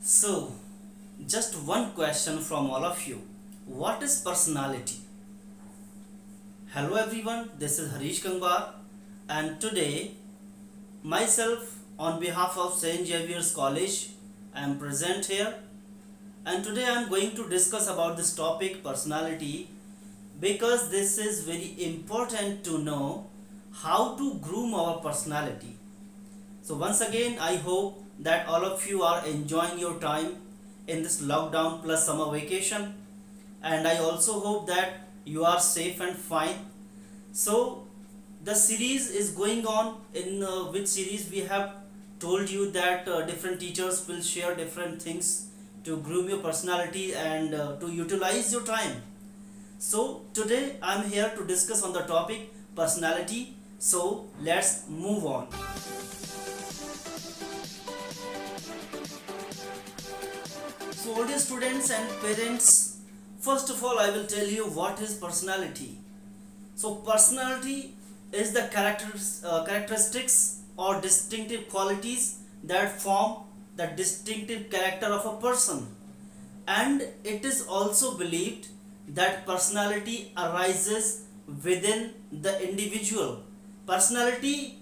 So, just one question from all of you. What is personality? Hello everyone, this is Harish Kangbar, and today myself on behalf of St. Xavier's College I am present here, and today I am going to discuss about this topic personality because this is very important to know how to groom our personality. So once again, I hope that all of you are enjoying your time in this lockdown plus summer vacation, and I also hope that you are safe and fine. So the series is going on in which series we have told you that different teachers will share different things to groom your personality and to utilize your time. So today I am here to discuss on the topic personality. So let's move on. So, all dear students and parents, first of all, I will tell you what is personality. So, personality is the characteristics or distinctive qualities that form the distinctive character of a person, and it is also believed that personality arises within the individual. Personality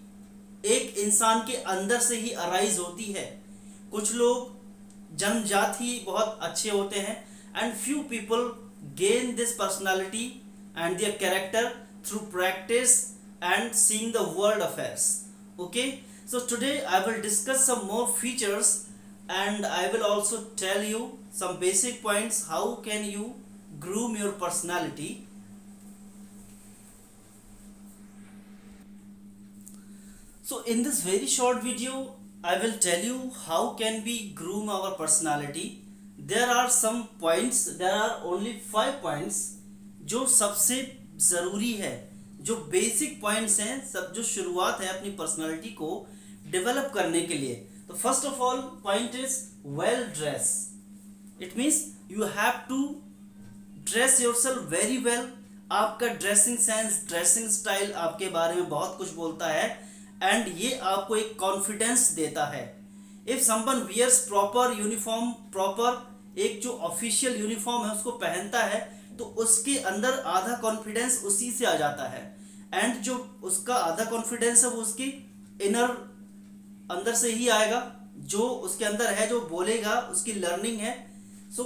एक इंसान के अंदर से ही arise होती है. कुछ लोग जन्मजात ही बहुत अच्छे होते हैं, and few people gain this personality and their character through practice and seeing the world affairs. Okay, so today I will discuss some more features and I will also tell you some basic points how can you groom your personality. So in this very short video I will tell you how can we groom our personality. There are some points, there are only 5 points जो सबसे ज़रूरी है, जो basic points हैं, सब जो शुरुआत है अपनी पर्सनालिटी को डेवलप करने के लिए. तो first of all point is well dress. It means you have to dress yourself very well. आपका ड्रेसिंग सेंस, ड्रेसिंग स्टाइल आपके बारे में बहुत कुछ बोलता है, एंड ये आपको एक कॉन्फिडेंस देता है. If someone wears proper uniform, proper एक जो ऑफिशियल यूनिफॉर्म है उसको पहनता है, तो उसके अंदर आधा कॉन्फिडेंस उसी से आ जाता है, एंड जो उसका आधा कॉन्फिडेंस है वो उसकी इनर अंदर से ही आएगा, जो उसके अंदर है, जो बोलेगा, उसकी लर्निंग है. So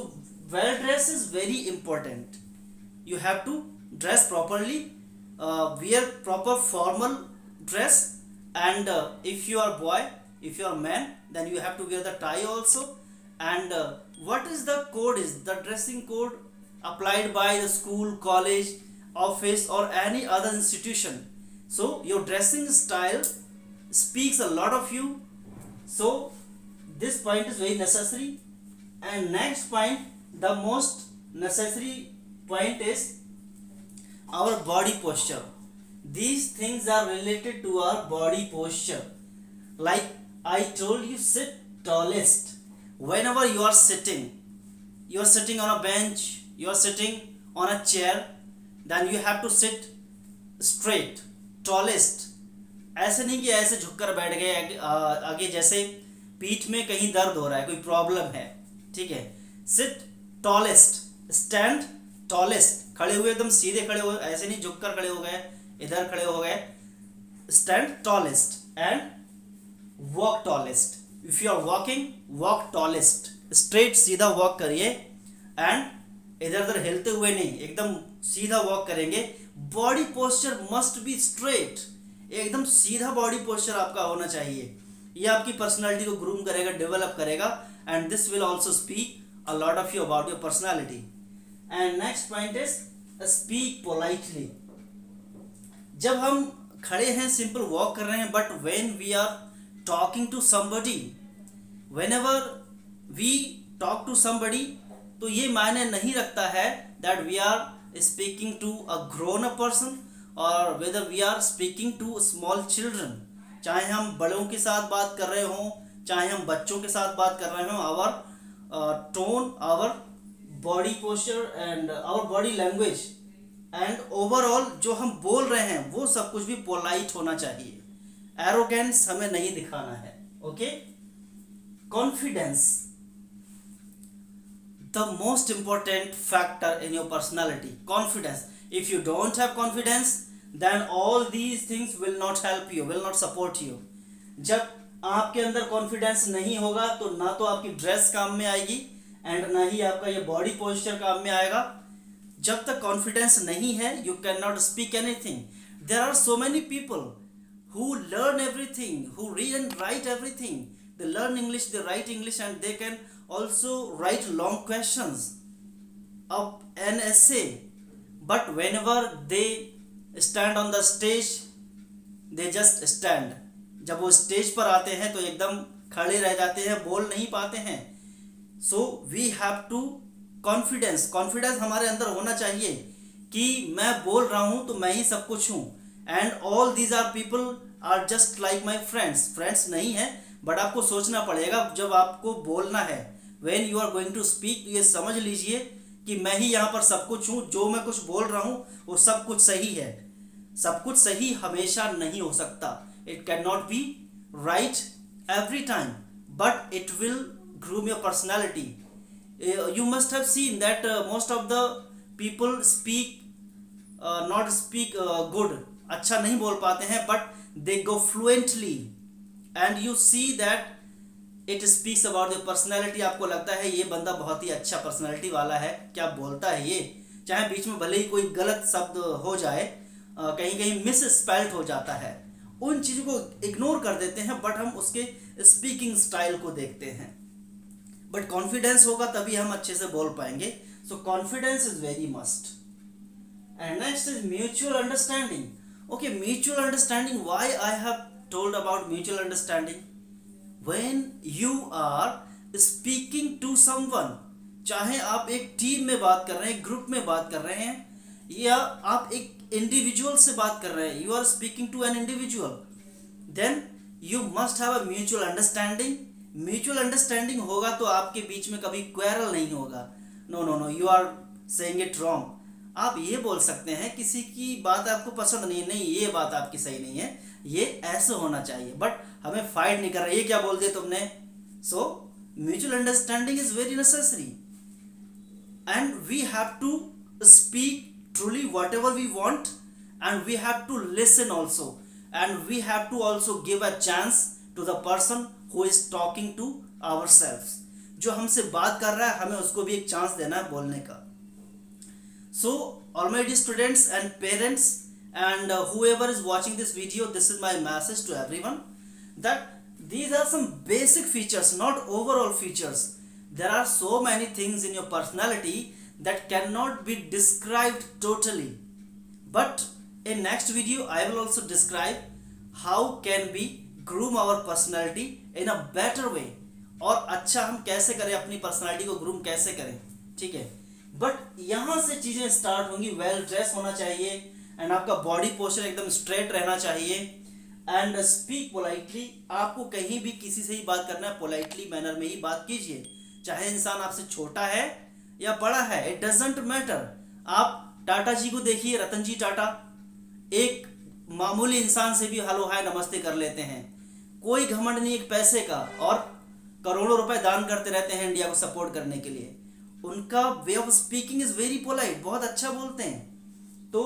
well dress is very important. You have to dress properly, wear proper formal dress, and if you are boy, if you are man, then you have to wear the tie also. And what is the code, is the dressing code applied by the school, college, office or any other institution. So your dressing style speaks a lot of you. So this point is very necessary. And next point, the most necessary point is our body posture. These things are related to our body posture. Like I told you, sit tallest. Whenever you are sitting on a bench, you are sitting on a chair, then you have to sit straight, tallest. ऐसे नहीं कि ऐसे झुककर बैठ गए आगे, जैसे पीठ में कहीं दर्द हो रहा है, कोई प्रॉब्लम है, ठीक है. Sit tallest, stand tallest. खड़े हुए एकदम सीधे खड़े हुए, ऐसे नहीं झुककर खड़े हो गए, इधर खड़े हो गए. Stand tallest and walk tallest. If you are walking, walk tallest. Straight सीधा वॉक करिए, एंड इधर उधर हिलते हुए नहीं, एकदम सीधा वॉक करेंगे. Body posture must be straight. एकदम सीधा बॉडी पोस्चर आपका होना चाहिए. ये आपकी पर्सनालिटी को ग्रूम करेगा, डेवलप करेगा, and this will also speak a lot of you about your personality. And next point is speak politely. जब हम खड़े हैं, सिंपल वॉक कर रहे हैं, but when we are talking to somebody, whenever we talk to somebody, तो ये मायने नहीं रखता है that we are speaking to a grown up person और whether we are speaking to small children. चाहे हम बड़ों के साथ बात कर रहे हों, चाहे हम बच्चों के साथ बात कर रहे हों, our tone, our body posture and our body language and overall जो हम बोल रहे हैं वो सब कुछ भी पोलाइट होना चाहिए. एरोगेंस हमें नहीं दिखाना है. Okay, confidence. the most important factor in your personality, confidence. If you don't have confidence, then all these things will not help you, will not support you. जब आपके अंदर कॉन्फिडेंस नहीं होगा तो ना तो आपकी ड्रेस काम में आएगी एंड ना ही आपका ये बॉडी पोस्चर काम में आएगा. जब तक कॉन्फिडेंस नहीं है, you can not speak anything. There are so many people who learn everything, who read and write everything. They learn English, they write English, and they can also write long questions of an essay. But whenever they stand on the stage, they just stand. जब वो stage पर आते हैं तो एकदम खड़े रह जाते हैं, बोल नहीं पाते हैं. So we have to confidence हमारे अंदर होना चाहिए कि मैं बोल रहा हूँ तो मैं ही सब कुछ हूँ. And all these are people are just like my friends नहीं है, बट आपको सोचना पड़ेगा जब आपको बोलना है. when you are going to speak, ये समझ लीजिए कि मैं ही यहाँ पर सब कुछ हूँ. जो मैं कुछ बोल रहा हूँ वो सब कुछ सही है. सब कुछ सही हमेशा नहीं हो सकता. it cannot be right every time, but it will groom your personality. You must have seen that most of the people speak not speak good, अच्छा नहीं बोल पाते हैं, but they go fluently and you see that it speaks about your personality. आपको लगता है ये बंदा बहुत ही अच्छा पर्सनालिटी वाला है, क्या बोलता है ये. चाहे बीच में भले ही कोई गलत शब्द हो जाए, कहीं कहीं मिस स्पेल्ड हो जाता है, उन चीज़ों को इग्नोर कर देते हैं, बट हम उसके स्पीकिंग स्टाइल को देखते हैं. बट कॉन्फिडेंस होगा तभी हम अच्छे से बोल पाएंगे. सो confidence is very must. And next is mutual understanding. Okay, mutual understanding. Why I have told about mutual understanding? When you are speaking to someone, चाहे आप एक टीम में बात कर रहे हैं, ग्रुप में बात कर रहे हैं, या आप एक इंडिविजुअल से बात कर रहे हैं, you are speaking to an individual, then you must have a mutual understanding. Mutual understanding होगा तो आपके बीच में कभी quarrel नहीं होगा. No, you are saying it wrong. आप ये बोल सकते हैं किसी की बात आपको पसंद नहीं, ये बात आपकी सही नहीं है, ये ऐसे होना चाहिए, बट हमें फाइट नहीं कर रहा, ये क्या बोल दिया तुमने. So mutual understanding is very necessary and we have to speak truly whatever we want and we have to listen also and we have to also give a chance to the person who is talking to our self. जो हमसे बात कर रहा है हमें उसको भी एक चांस देना है बोलने का. So all my dear students and parents and whoever is watching this video, this is my message to everyone that these are some basic features, not overall features. There are so many things in your personality that cannot be described totally, but in next video I will also describe how can we groom our personality in a better way. और अच्छा हम कैसे करें, अपनी personality को groom कैसे करें, ठीक है. बट यहाँ से चीज़ें स्टार्ट होंगी. वेल ड्रेस होना चाहिए एंड आपका बॉडी पोस्चर एकदम स्ट्रेट रहना चाहिए एंड स्पीक पोलाइटली. आपको कहीं भी किसी से ही बात करना है, पोलाइटली मैनर में ही बात कीजिए. चाहे इंसान आपसे छोटा है या बड़ा है, इट डजेंट मैटर. आप टाटा जी को देखिए, रतन जी टाटा एक मामूली इंसान से भी हेलो हाय नमस्ते कर लेते हैं. कोई घमंड नहीं एक पैसे का, और करोड़ों रुपए दान करते रहते हैं इंडिया को सपोर्ट करने के लिए. उनका वे of speaking is very polite, बहुत अच्छा बोलते हैं. तो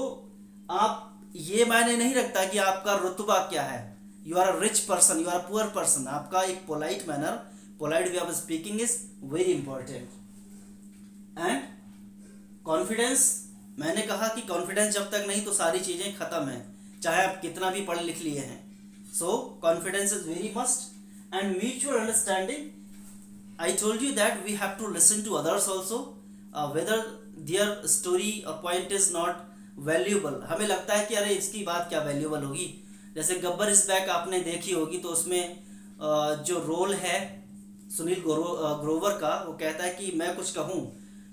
आप ये मायने नहीं रखता कि आपका रुतबा क्या है, you are a rich person, you are a poor person. आपका एक polite manner, polite way of speaking is very important. And confidence, मैंने कहा कि कॉन्फिडेंस जब तक नहीं तो सारी चीज़ें खत्म हैं, चाहे आप कितना भी पढ़ लिख लिए हैं. सो confidence is very must. And mutual understanding, I told you that we have to listen to others also, whether their story or point is not valuable. हमें लगता है कि अरे इसकी बात क्या वैल्यूबल होगी. जैसे गब्बर इज बैक आपने देखी होगी, तो उसमें जो रोल है सुनील ग्रोवर का, वो कहता है कि मैं कुछ कहूँ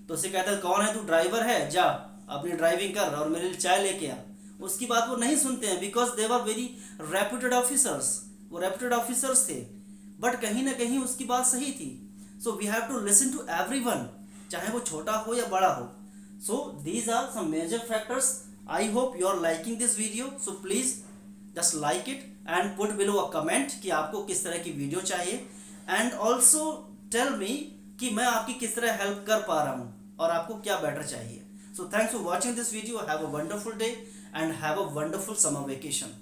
तो उसे कहता है कौन है तू, ड्राइवर है, जा अपनी ड्राइविंग कर और मेरे लिए चाय लेके आ. उसकी बात वो नहीं सुनते हैं because they were very reputed officers. वो रेप्यूटेड ऑफिसर्स थे, बट कहीं ना कहीं उसकी बात सही थी. So we have to listen to everyone, चाहे वो छोटा हो या बड़ा हो. So these are some major factors. I hope you are liking this video. So please just like it and put below a comment कि आपको किस तरह की वीडियो चाहिए. And also tell me कि मैं आपकी किस तरह हेल्प कर पा रहा हूँ और आपको क्या बेटर चाहिए. So thanks for watching this video. Have a wonderful day and have a wonderful summer vacation.